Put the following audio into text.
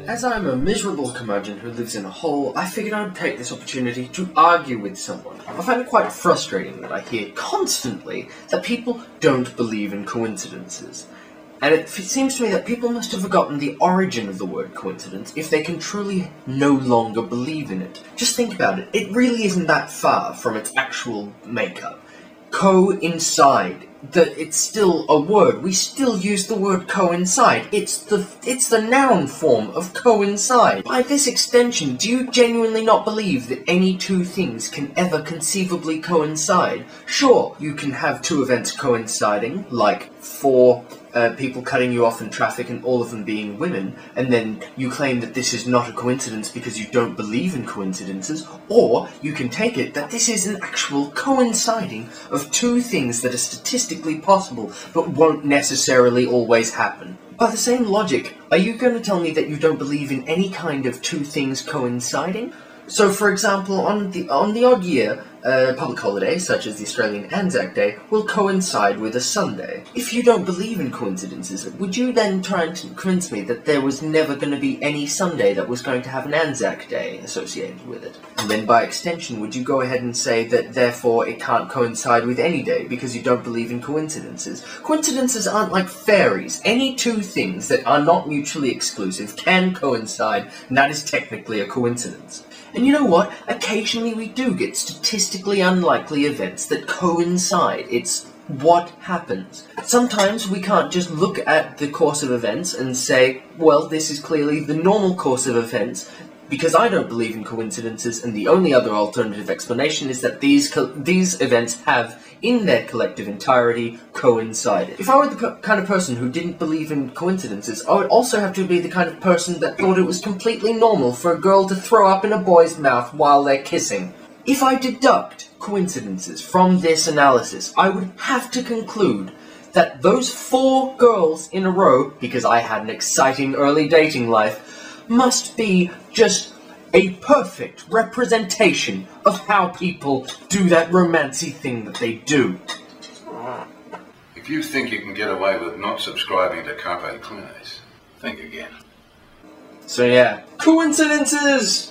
As I'm a miserable curmudgeon who lives in a hole, I figured I'd take this opportunity to argue with someone. I find it quite frustrating that I hear constantly that people don't believe in coincidences. And it seems to me that people must have forgotten the origin of the word coincidence if they can truly no longer believe in it. Just think about it. It really isn't that far from its actual makeup. Coincide. It's still a word. We still use the word coincide. It's the noun form of coincide. By this extension, do you genuinely not believe that any two things can ever conceivably coincide? Sure, you can have two events coinciding, like four people cutting you off in traffic and all of them being women, and then you claim that this is not a coincidence because you don't believe in coincidences, or you can take it that this is an actual coinciding of two things that are statistically possible but won't necessarily always happen. By the same logic, are you going to tell me that you don't believe in any kind of two things coinciding? So, for example, on the odd year, a public holiday, such as the Australian Anzac Day, will coincide with a Sunday. If you don't believe in coincidences, would you then try and convince me that there was never going to be any Sunday that was going to have an Anzac Day associated with it? And then, by extension, would you go ahead and say that, therefore, it can't coincide with any day because you don't believe in coincidences? Coincidences aren't like fairies. Any two things that are not mutually exclusive can coincide, and that is technically a coincidence. And you know what? Occasionally we do get statistically unlikely events that coincide. It's what happens. Sometimes we can't just look at the course of events and say, well, this is clearly the normal course of events, because I don't believe in coincidences, and the only other alternative explanation is that these events have, in their collective entirety, coincided. If I were the kind of person who didn't believe in coincidences, I would also have to be the kind of person that thought it was completely normal for a girl to throw up in a boy's mouth while they're kissing. If I deduct coincidences from this analysis, I would have to conclude that those 4 girls in a row, because I had an exciting early dating life, must be just a perfect representation of how people do that romancy thing that they do. If you think you can get away with not subscribing to Carpe Clunes, think again. So yeah, coincidences!